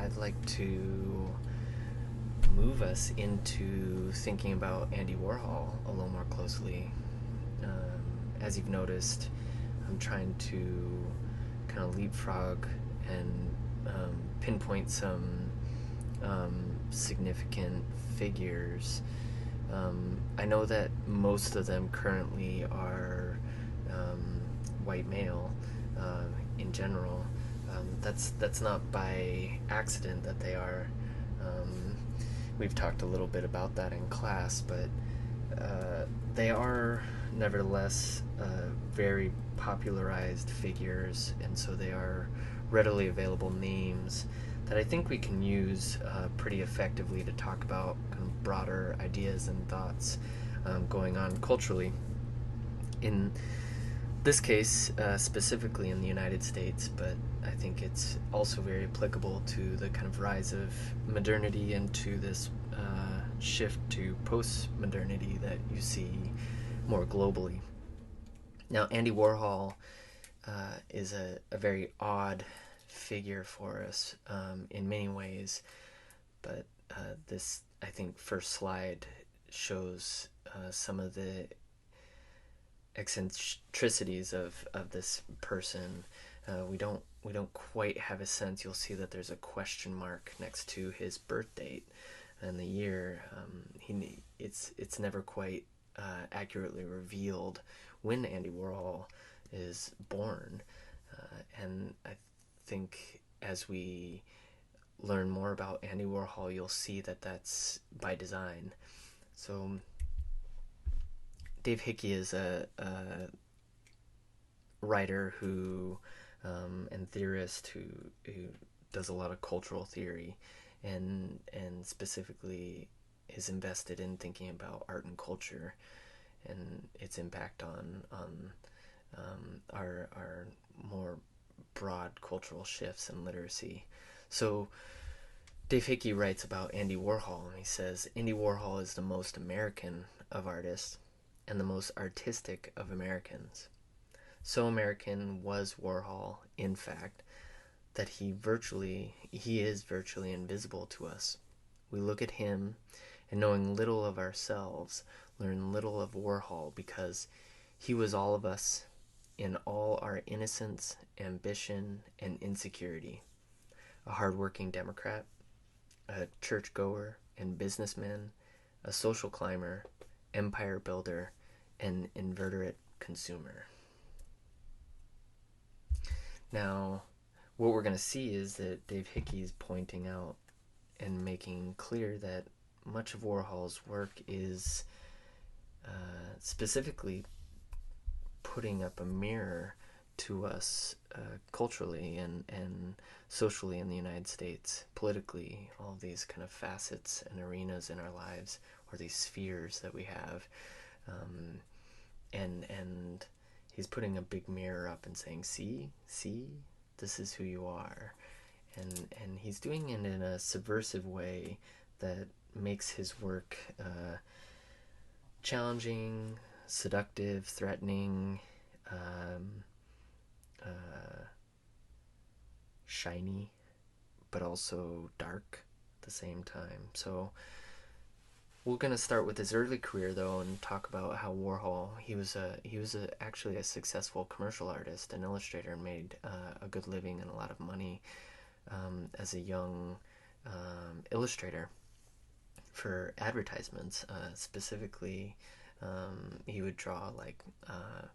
I'd like to move us into thinking about Andy Warhol a little more closely. As you've noticed, I'm trying to kind of leapfrog and pinpoint some significant figures. I know that most of them currently are white male in general. That's not by accident that they are. Um, we've talked a little bit about that in class, but they are nevertheless very popularized figures, and so they are readily available names that I think we can use pretty effectively to talk about kind of broader ideas and thoughts going on culturally. In this case, specifically in the United States, but I think it's also very applicable to the kind of rise of modernity and to this shift to post-modernity that you see more globally. Now, Andy Warhol is a very odd figure for us in many ways, but this, I think, first slide shows some of the eccentricities of this person. We don't quite have a sense. You'll see that there's a question mark next to his birth date and the year. It's never quite accurately revealed when Andy Warhol is born, and I think as we learn more about Andy Warhol, you'll see that that's by design. So Dave Hickey is a writer who and theorist who does a lot of cultural theory, and specifically is invested in thinking about art and culture and its impact on our more broad cultural shifts and literacy. So Dave Hickey writes about Andy Warhol, and he says Andy Warhol is the most American of artists and the most artistic of Americans. So American was Warhol, in fact, that he is virtually invisible to us. We look at him and, knowing little of ourselves, learn little of Warhol, because he was all of us in all our innocence, ambition, and insecurity. A hardworking Democrat, a churchgoer and businessman, a social climber, empire builder, and inveterate consumer. Now, what we're going to see is that Dave Hickey is pointing out and making clear that much of Warhol's work is specifically putting up a mirror to us culturally and socially in the United States, politically, all these kind of facets and arenas in our lives, or these spheres that we have. Um, and he's putting a big mirror up and saying, see, this is who you are. And he's doing it in a subversive way that makes his work challenging, seductive, threatening, um, uh, shiny, but also dark at the same time. So we're gonna start with his early career though, and talk about how Warhol actually a successful commercial artist and illustrator, and made a good living and a lot of money as a young illustrator for advertisements. Specifically, he would draw like uh,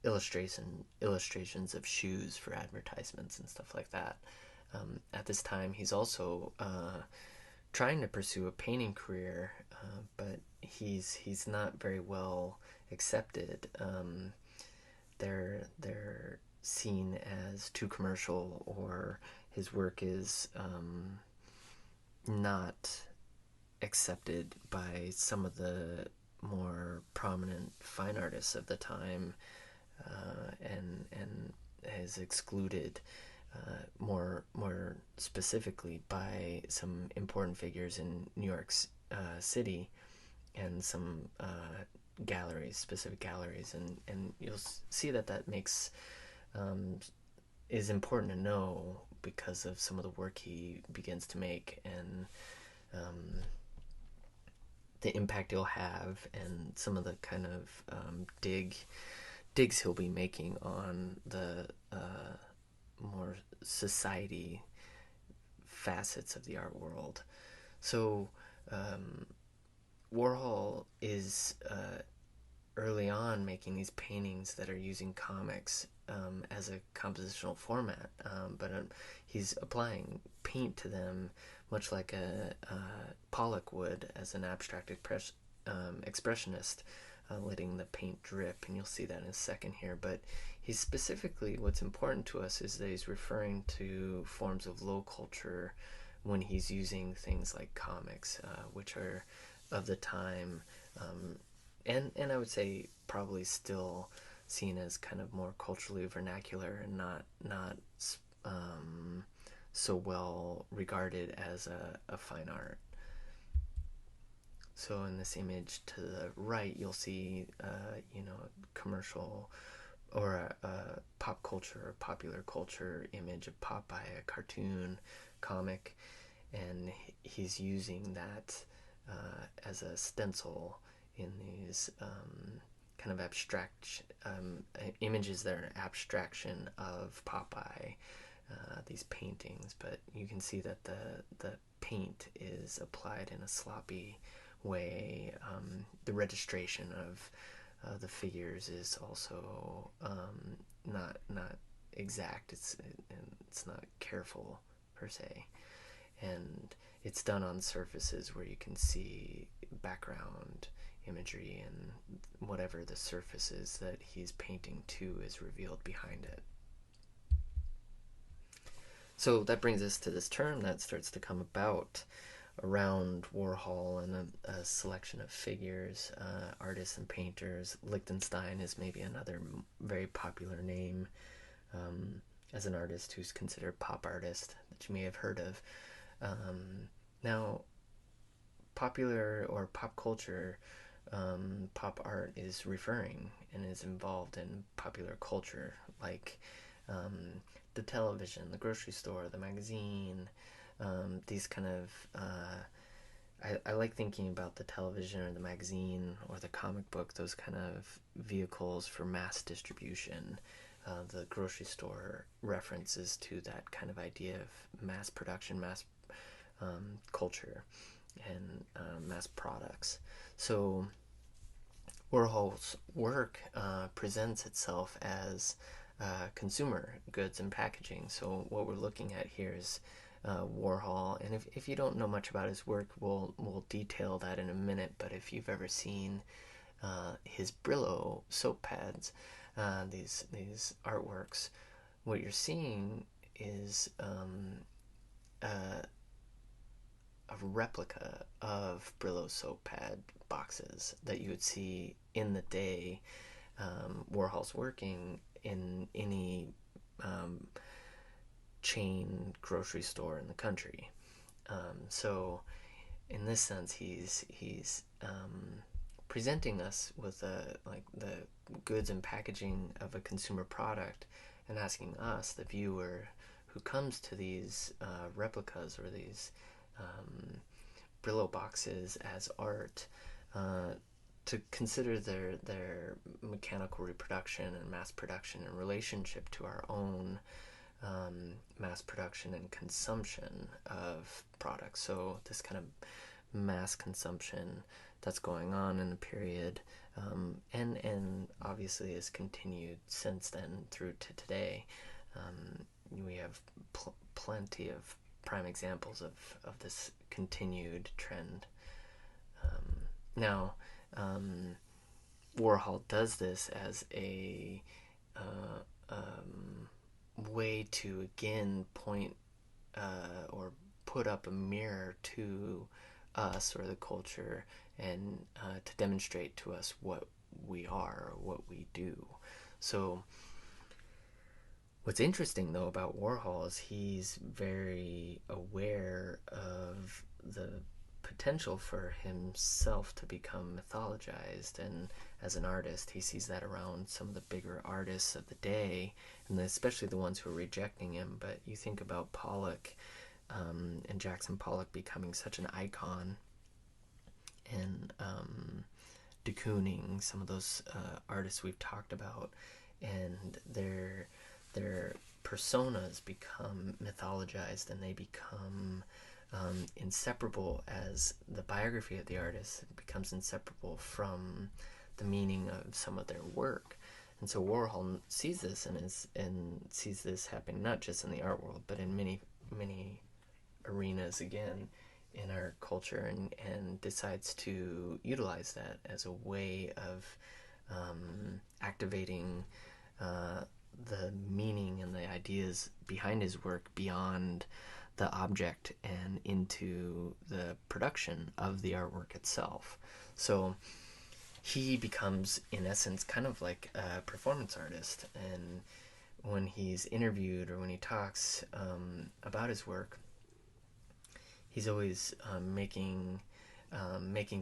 illustrations of shoes for advertisements and stuff like that. At this time, he's also trying to pursue a painting career, but he's not very well accepted. They're seen as too commercial, or his work is not accepted by some of the more prominent fine artists of the time, and is excluded more specifically by some important figures in New York City, and some galleries, specific galleries, and you'll see that makes is important to know, because of some of the work he begins to make, and um, the impact he'll have, and some of the kind of digs he'll be making on the more society facets of the art world. So um, Warhol is early on making these paintings that are using comics as a compositional format, but he's applying paint to them much like a Pollock would as an abstract expressionist, letting the paint drip, and you'll see that in a second here. But he's specifically, what's important to us is that he's referring to forms of low culture when he's using things like comics, which are of the time, and I would say probably still seen as kind of more culturally vernacular and not um, so well regarded as a fine art. So in this image to the right, you'll see commercial or a pop culture or popular culture image of Popeye, a cartoon comic, and he's using that as a stencil in these kind of abstract images that are an abstraction of Popeye, these paintings. But you can see that the paint is applied in a sloppy way. The registration of the figures is also not exact. It's not careful per se, and it's done on surfaces where you can see background imagery, and whatever the surface is that he's painting to is revealed behind it. So that brings us to this term that starts to come about around Warhol and a selection of figures, artists and painters. Lichtenstein is maybe another very popular name as an artist who's considered pop artist that you may have heard of. Now, popular or pop culture, pop art is referring and is involved in popular culture, like the television, the grocery store, the magazine, these kind of I like thinking about the television or the magazine or the comic book, those kind of vehicles for mass distribution. The grocery store references to that kind of idea of mass production, mass culture, and mass products. So Warhol's work presents itself as consumer goods and packaging. So what we're looking at here is Warhol, and if you don't know much about his work, we'll detail that in a minute. But if you've ever seen his Brillo soap pads, these artworks, what you're seeing is a replica of Brillo soap pad boxes that you would see in the day Warhol's working in any chain grocery store in the country. So in this sense, he's presenting us with the goods and packaging of a consumer product, and asking us, the viewer, who comes to these replicas or these Brillo boxes as art, to consider their mechanical reproduction and mass production in relationship to our own mass production and consumption of products. So this kind of mass consumption that's going on in the period, and obviously has continued since then through to today. We have plenty of prime examples of this continued trend. Now, Warhol does this as a way to again point or put up a mirror to us or the culture, and to demonstrate to us what we are or what we do. So what's interesting though about Warhol is he's very aware of the potential for himself to become mythologized. And as an artist, he sees that around some of the bigger artists of the day, and especially the ones who are rejecting him. But you think about Pollock, and Jackson Pollock becoming such an icon, and de Kooning, some of those artists we've talked about, and their personas become mythologized, and they become inseparable. As the biography of the artist becomes inseparable from the meaning of some of their work. And so Warhol sees this, and sees this happening not just in the art world, but in many arenas again in our culture, and decides to utilize that as a way of activating the meaning and the ideas behind his work beyond the object and into the production of the artwork itself. So he becomes, in essence, kind of like a performance artist. And when he's interviewed or when he talks about his work, he's always making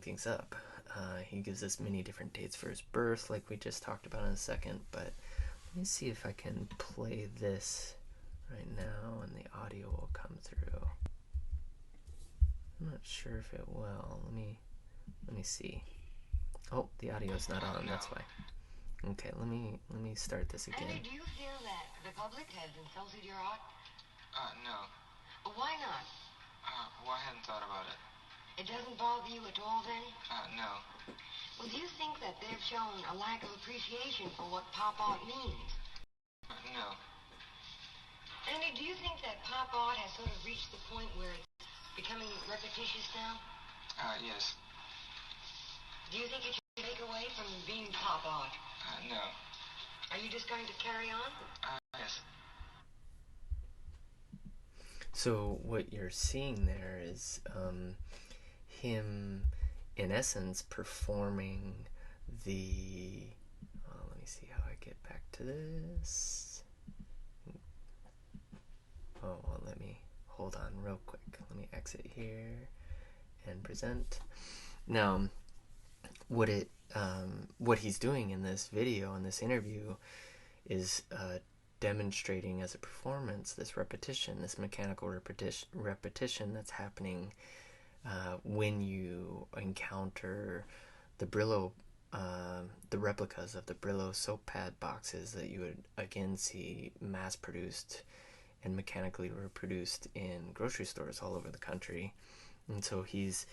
things up. He gives us many different dates for his birth, like we just talked about in a second. But let me see if I can play this right now, and the audio will come through. I'm not sure if it will. Let me see. Oh, the audio's not on. That's why. Okay, let me start this again. Andy, do you feel that the public has insulted your art? No. Why not? Well, I hadn't thought about it. It doesn't bother you at all, then? No. Well, do you think that they've shown a lack of appreciation for what pop art means? No. Andy, do you think that pop art has sort of reached the point where it's becoming repetitious now? Yes. Do you think it should make away from being pop art? No. Are you just going to carry on? Yes. So what you're seeing there is him, in essence, performing the... let me see how I get back to this. Oh, well, let me hold on real quick. Let me exit here and present. Now, what he's doing in this video, in this interview, is demonstrating as a performance this repetition, this mechanical repetition that's happening when you encounter the Brillo, the replicas of the Brillo soap pad boxes that you would again see mass-produced and mechanically reproduced in grocery stores all over the country. And so he's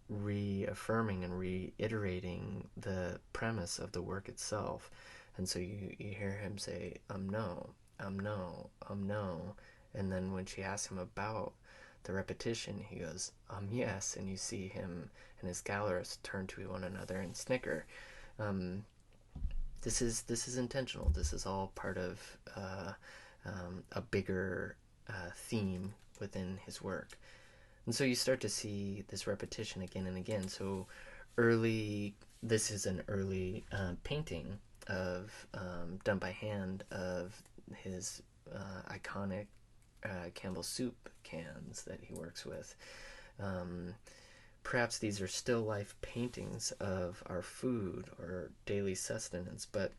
reaffirming and reiterating the premise of the work itself. And so you hear him say, no, no, no. And then when she asks him about the repetition, he goes, yes. And you see him and his gallerist turn to one another and snicker. This is intentional. This is all part of a bigger theme within his work. And so you start to see this repetition again and again. So this is an early painting of done by hand of his iconic Campbell soup cans that he works with. Perhaps these are still life paintings of our food or daily sustenance, but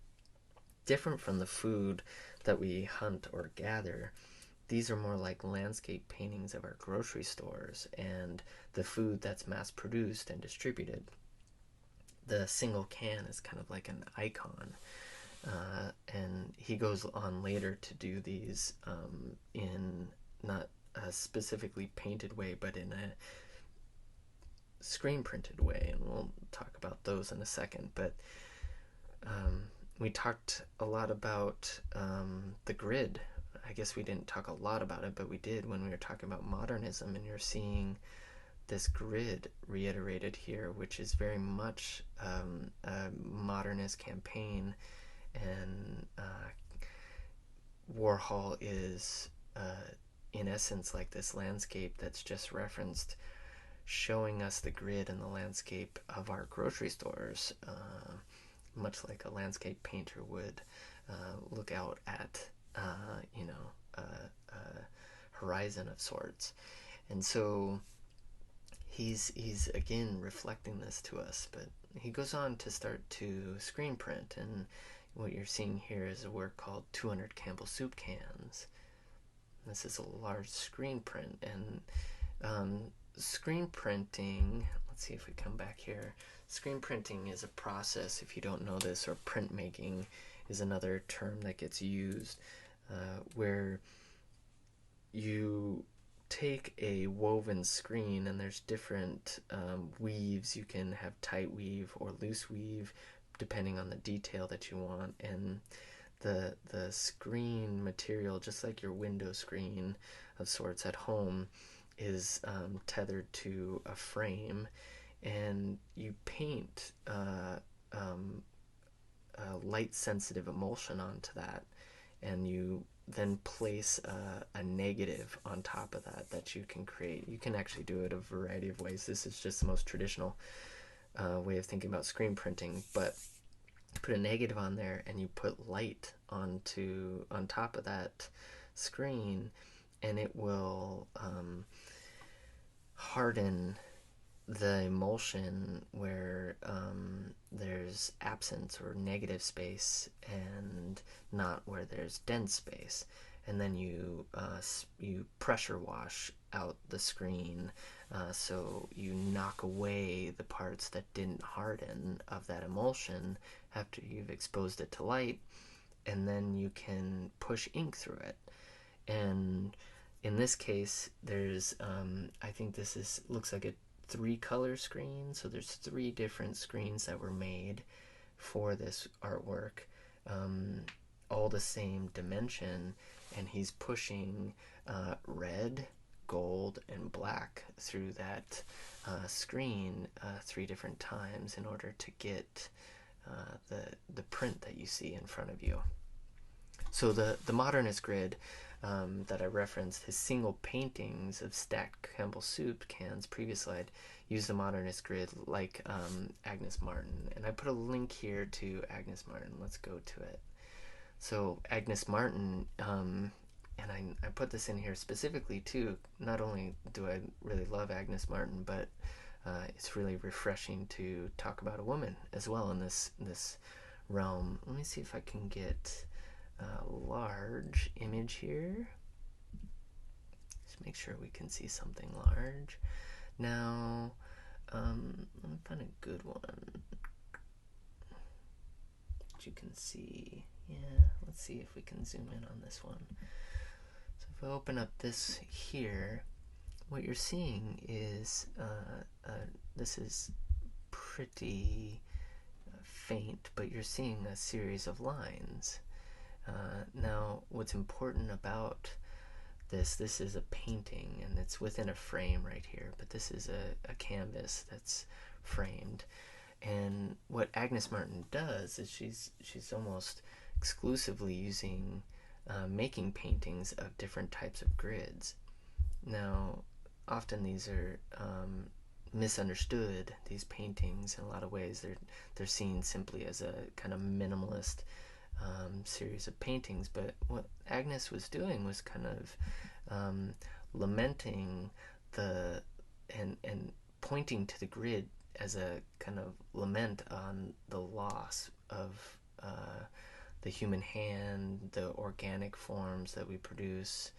different from the food that we hunt or gather. These are more like landscape paintings of our grocery stores and the food that's mass-produced and distributed. The single can is kind of like an icon. And he goes on later to do these in not a specifically painted way, but in a screen printed way, and we'll talk about those in a second. But we talked a lot about the grid. I guess we didn't talk a lot about it, but we did when we were talking about modernism, and you're seeing this grid reiterated here, which is very much a modernist campaign. And Warhol is in essence like this landscape that's just referenced, showing us the grid and the landscape of our grocery stores, much like a landscape painter would look out at a horizon of sorts. And so he's again reflecting this to us, but he goes on to start to screen print, and what you're seeing here is a work called 200 Campbell soup cans. This is a large screen print, and screen printing, let's see if we come back here. Screen printing is a process, if you don't know this, or printmaking is another term that gets used, where you take a woven screen, and there's different weaves. You can have tight weave or loose weave depending on the detail that you want, and the screen material, just like your window screen of sorts at home, is tethered to a frame, and you paint a light sensitive emulsion onto that, and you then place a negative on top of that you can create. You can actually do it a variety of ways. This is just the most traditional way of thinking about screen printing, but you put a negative on there and you put light on top of that screen, and it will harden the emulsion where there's absence or negative space, and not where there's dense space. And then you pressure wash out the screen, so you knock away the parts that didn't harden of that emulsion after you've exposed it to light, and then you can push ink through it. And in this case, there's I think this looks like a 3-color screen, so there's 3 different screens that were made for this artwork, all the same dimension, and he's pushing red, gold, and black through that screen 3 different times in order to get the print that you see in front of you. So the modernist grid that I referenced, his single paintings of stacked Campbell soup cans, previous slide, use the modernist grid like Agnes Martin. And I put a link here to Agnes Martin. Let's go to it. So Agnes Martin, and I put this in here specifically too. Not only do I really love Agnes Martin, but it's really refreshing to talk about a woman as well in this realm. Let me see if I can get a large image here. Just make sure we can see something large. Now, let me find a good one that you can see. Yeah, let's see if we can zoom in on this one. So if I open up this here, what you're seeing is this is pretty faint, but you're seeing a series of lines. Now, what's important about this is a painting, and it's within a frame right here, but this is a canvas that's framed. And what Agnes Martin does is she's almost exclusively using making paintings of different types of grids. Now, often these are misunderstood, these paintings, in a lot of ways. They're seen simply as a kind of minimalist series of paintings, but what Agnes was doing was kind of lamenting and pointing to the grid as a kind of lament on the loss of the human hand, the organic forms that we produce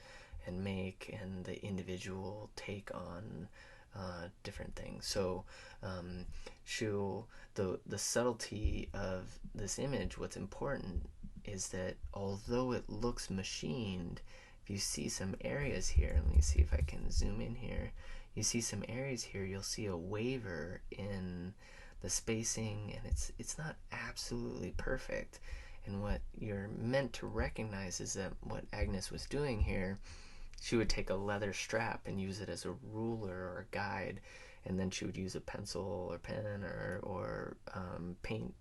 and make, and the individual take on different things. So the subtlety of this image, what's important is that although it looks machined, if you see some areas here, let me see if I can zoom in here, you see some areas here, you'll see a waver in the spacing, and it's not absolutely perfect. And what you're meant to recognize is that what Agnes was doing here, she would take a leather strap and use it as a ruler or a guide, and then she would use a pencil or pen or paint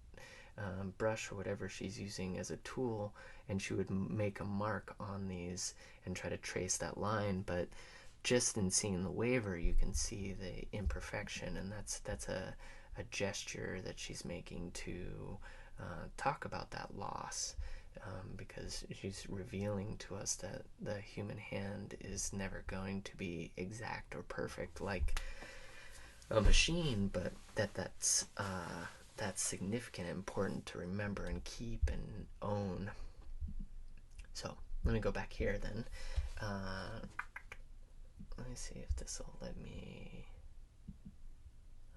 brush or whatever she's using as a tool, and she would make a mark on these and try to trace that line. But just in seeing the waver, you can see the imperfection, and that's a gesture that she's making to talk about that loss, because she's revealing to us that the human hand is never going to be exact or perfect like a machine, but that's significant and important to remember and keep and own. So let me go back here then. Let me see if this will let me.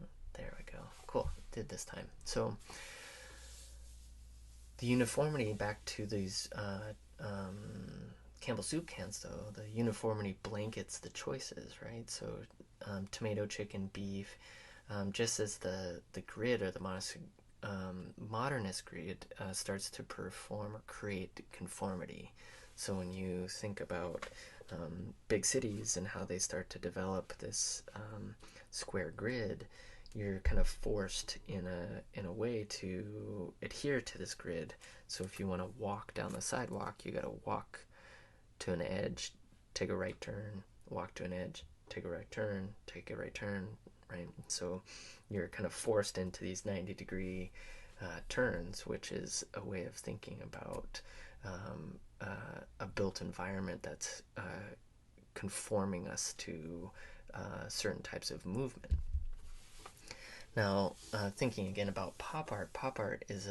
Oh, there we go. Cool. Did this time. So the uniformity, back to these Campbell soup cans, though, the uniformity blankets the choices, right? So tomato, chicken, beef, just as the grid, or the modernist grid, starts to perform or create conformity. So when you think about big cities and how they start to develop this square grid, you're kind of forced in a way to adhere to this grid. So if you want to walk down the sidewalk, you got to walk to an edge, take a right turn, walk to an edge, take a right turn, take a right turn, right? So you're kind of forced into these 90-degree turns, which is a way of thinking about a built environment that's conforming us to certain types of movement. Now, thinking again about pop art is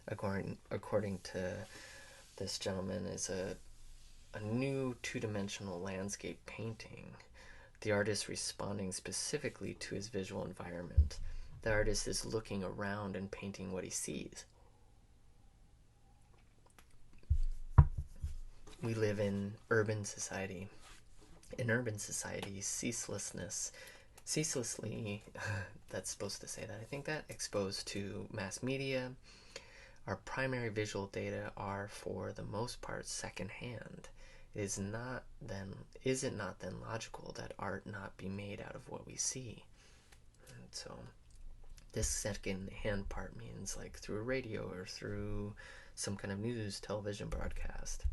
according to this gentleman, is a new two-dimensional landscape painting. The artist responding specifically to his visual environment. The artist is looking around and painting what he sees. We live in urban society. In urban society, ceaselessly, that's supposed to say that. I think that exposed to mass media, our primary visual data are for the most part secondhand. Is it not then logical that art not be made out of what we see? And so this second-hand part means like through a radio or through some kind of news, television broadcast.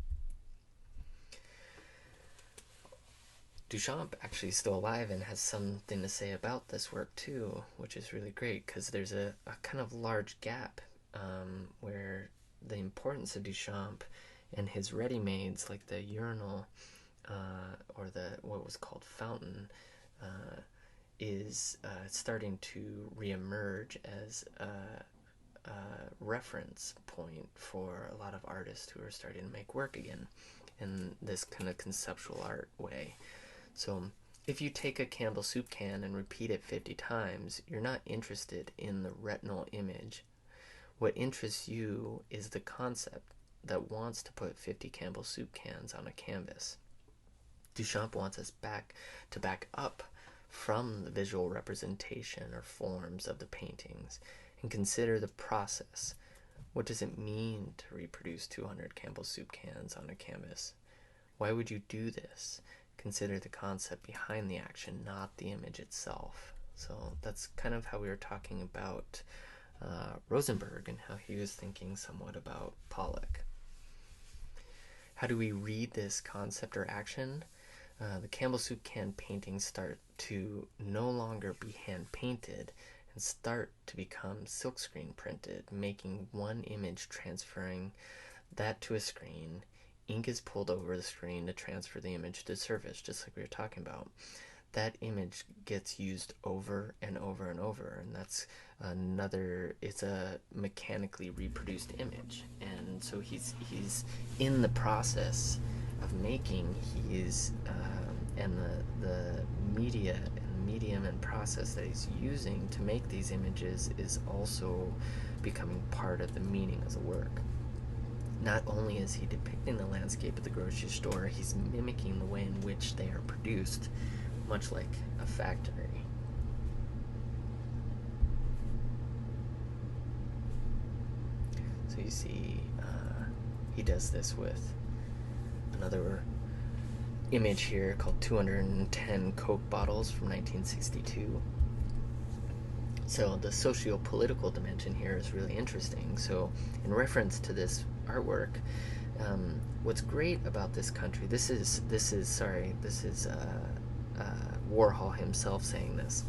Duchamp actually still alive and has something to say about this work too, which is really great, because there's a kind of large gap where the importance of Duchamp and his ready-mades, like the urinal or the what was called fountain, is starting to reemerge as a reference point for a lot of artists who are starting to make work again in this kind of conceptual art way. So if you take a Campbell soup can and repeat it 50 times, you're not interested in the retinal image. What interests you is the concept that wants to put 50 Campbell soup cans on a canvas. Duchamp wants us to back up from the visual representation or forms of the paintings and consider the process. What does it mean to reproduce 200 Campbell soup cans on a canvas? Why would you do this? Consider the concept behind the action, not the image itself. So that's kind of how we were talking about Rosenberg and how he was thinking somewhat about Pollock. How do we read this concept or action? The Campbell soup can paintings start to no longer be hand painted and start to become silkscreen printed, making one image, transferring that to a screen. Ink is pulled over the screen to transfer the image to the surface, just like we were talking about. That image gets used over and over and over, and that's it's a mechanically reproduced image. And so he's in the process of making, and the media and medium and process that he's using to make these images is also becoming part of the meaning of the work. Not only is he depicting the landscape of the grocery store, he's mimicking the way in which they are produced, much like a factory. So you see, he does this with another image here called 210 Coke bottles from 1962. So the socio-political dimension here is really interesting. So in reference to this artwork, what's great about this country, this is Warhol himself saying this.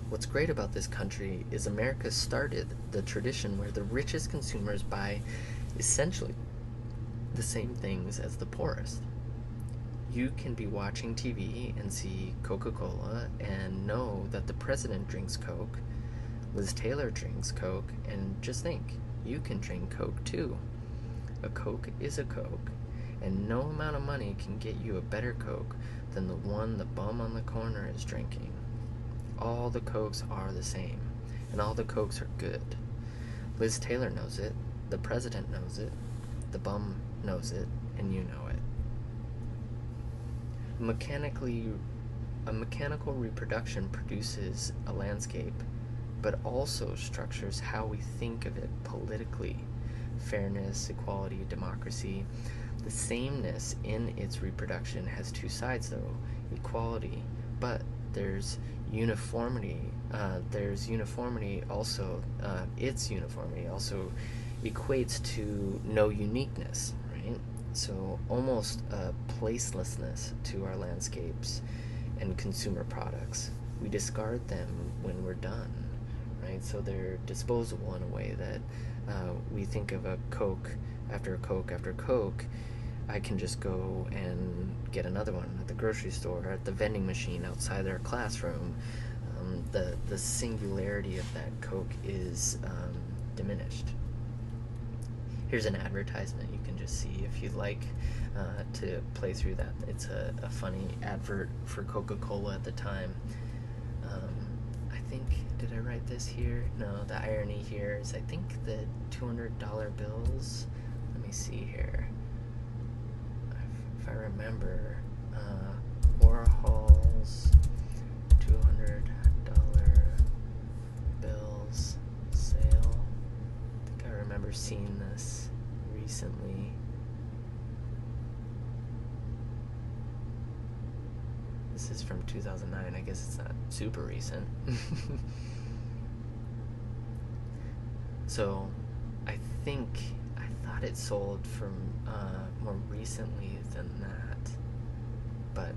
What's great about this country is America started the tradition where the richest consumers buy essentially the same things as the poorest. You can be watching TV and see Coca-Cola and know that the president drinks Coke, Liz Taylor drinks Coke, and just think, you can drink Coke too. A Coke is a Coke, and no amount of money can get you a better Coke than the one the bum on the corner is drinking. All the Cokes are the same, and all the Cokes are good. Liz Taylor knows it, the president knows it, the bum knows it, and you know it. A mechanical reproduction produces a landscape, but also structures how we think of it politically. Fairness, equality, democracy. The sameness in its reproduction has two sides, though: equality, but there's uniformity. Its uniformity also equates to no uniqueness, right? So almost a placelessness to our landscapes and consumer products. We discard them when we're done, right? So they're disposable in a way that we think of a Coke after Coke after Coke. I can just go and get another one at the grocery store, at the vending machine outside their classroom. The singularity of that Coke is diminished. Here's an advertisement you can just see if you'd like to play through that. It's a funny advert for Coca-Cola at the time. I think, did I write this here? No, the irony here is I think the $200 bills, let me see here. If I remember, Warhol's $200 bills sale. I think I remember seeing this recently. This is from 2009. I guess it's not super recent. So I thought it sold from more recently than that, but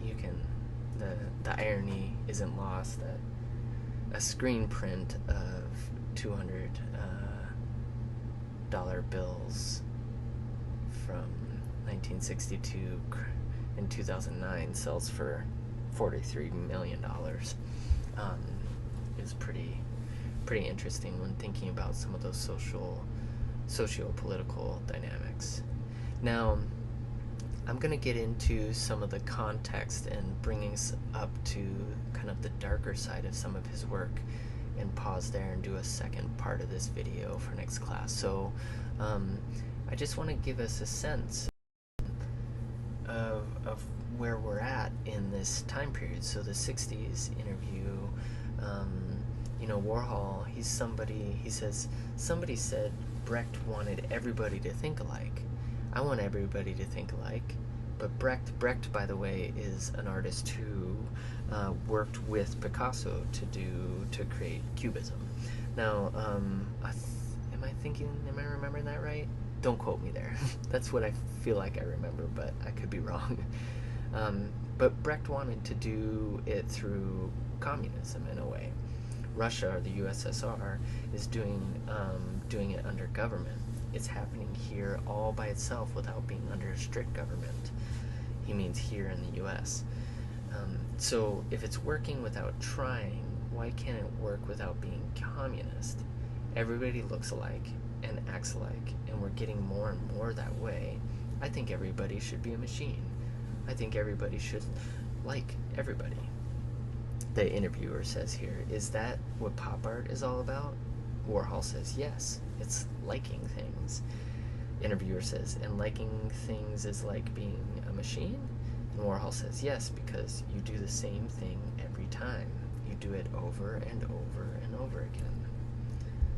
you can, the irony isn't lost that a screen print of $200 bills from 1962 in 2009 sells for $43 million. Is pretty interesting when thinking about some of those socio-political dynamics. Now, I'm going to get into some of the context and bringing us up to kind of the darker side of some of his work, and pause there and do a second part of this video for next class. So I just want to give us a sense of where we're at in this time period. So the 60s interview, Warhol, he says, somebody said Brecht wanted everybody to think alike. I want everybody to think alike. But Brecht, by the way, is an artist who worked with Picasso to create Cubism. Now, am I remembering that right? Don't quote me there. That's what I feel like I remember, but I could be wrong. But Brecht wanted to do it through communism in a way. Russia, or the USSR, is doing it under government. It's happening here all by itself without being under a strict government. He means here in the US. So if it's working without trying, why can't it work without being communist? Everybody looks alike and acts alike, and we're getting more and more that way. I think everybody should be a machine. I think everybody should like everybody. The interviewer says here, is that what pop art is all about? Warhol says, yes, it's liking things. Interviewer says, and liking things is like being a machine? And Warhol says, yes, because you do the same thing every time. You do it over and over and over again.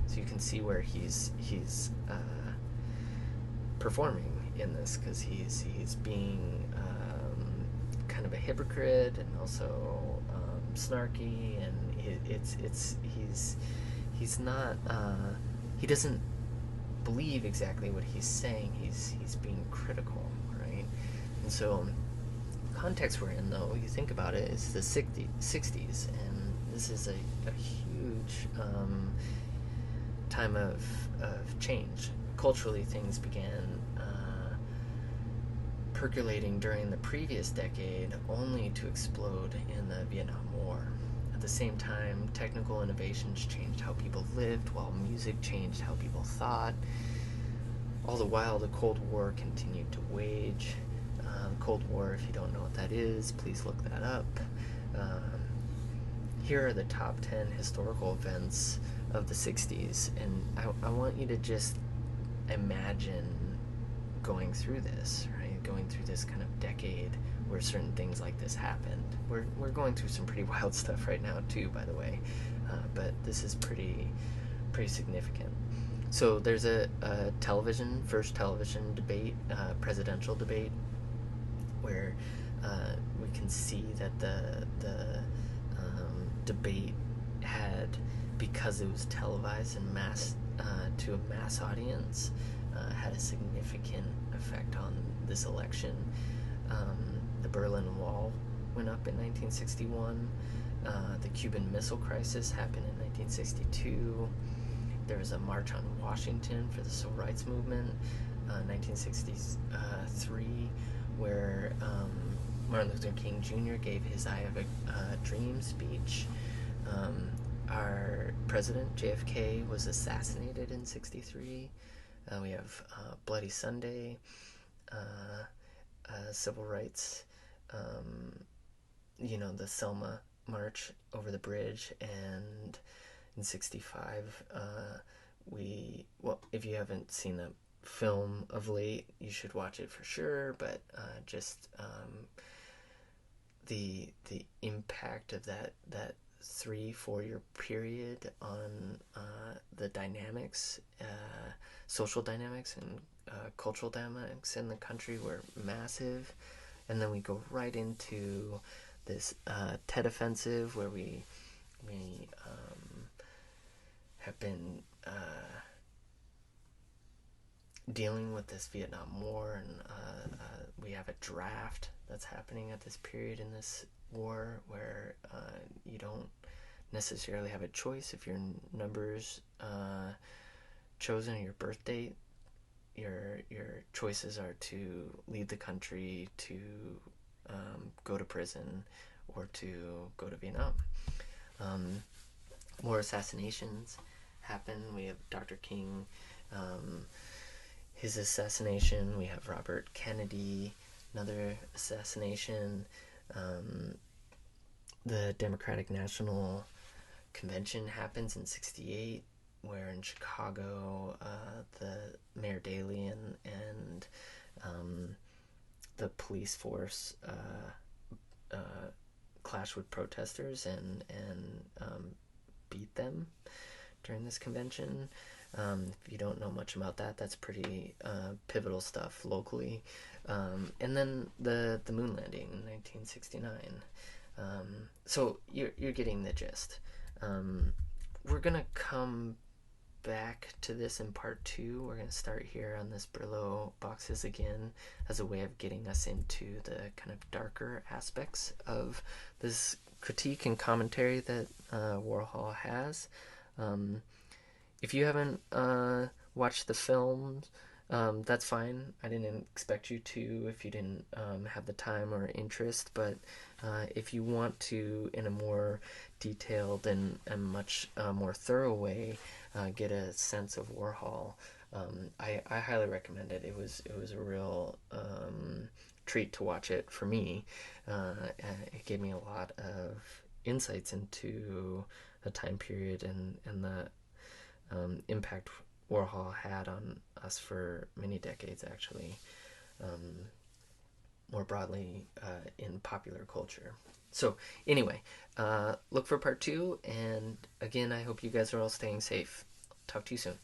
So you can see where he's performing in this, because he's being kind of a hypocrite and also snarky, and he's not he doesn't believe exactly what he's saying. He's being critical, right? And so context we're in, though, you think about it, is the 60s, and this is a huge time of change. Culturally, things began percolating during the previous decade only to explode in the Vietnam War. At the same time, technical innovations changed how people lived, while music changed how people thought. All the while, the Cold War continued to wage. The Cold War, if you don't know what that is, please look that up. Um, Here are the top 10 historical events of the 60s, and I want you to just imagine going through this, right? Going through this kind of decade where certain things like this happened. We're going through some pretty wild stuff right now too, by the way, but this is pretty significant. So there's a first television debate, presidential debate, where we can see that the debate had, because it was televised and to a mass audience, had a significant effect on this election. The Berlin Wall went up in 1961. The Cuban Missile Crisis happened in 1962. There was a March on Washington for the Civil Rights Movement, 1963, where Martin Luther King Jr. gave his "I Have a Dream" speech. Our president, JFK, was assassinated in 63. We have Bloody Sunday, civil rights, the Selma March over the bridge, and in 65, if you haven't seen the film of late, you should watch it for sure, but just the impact of that 3-4 year period on the dynamics, social dynamics and cultural dynamics in the country were massive. And then we go right into this Tet Offensive, where we have been dealing with this Vietnam War, and we have a draft that's happening at this period in this war, where you don't necessarily have a choice if your number's chosen or your birth date. Your choices are to leave the country, to go to prison, or to go to Vietnam. More assassinations happen. We have Dr. King, his assassination. We have Robert Kennedy, another assassination. The Democratic National Convention happens in 68, where in Chicago, the Mayor Daley and the police force clash with protesters and beat them during this convention. If you don't know much about that, that's pretty pivotal stuff locally. And then the moon landing in 1969. So you're getting the gist. We're gonna come back to this in part 2. We're going to start here on this Brillo boxes again as a way of getting us into the kind of darker aspects of this critique and commentary that Warhol has. If you haven't watched the films, that's fine. I didn't expect you to if you didn't have the time or interest, but if you want to, in a more detailed and much more thorough way, get a sense of Warhol, I highly recommend it. It was a real treat to watch it for me. It gave me a lot of insights into a time period and the impact Warhol had on us for many decades, actually, more broadly in popular culture. So anyway, look for part 2, and again, I hope you guys are all staying safe. Talk to you soon.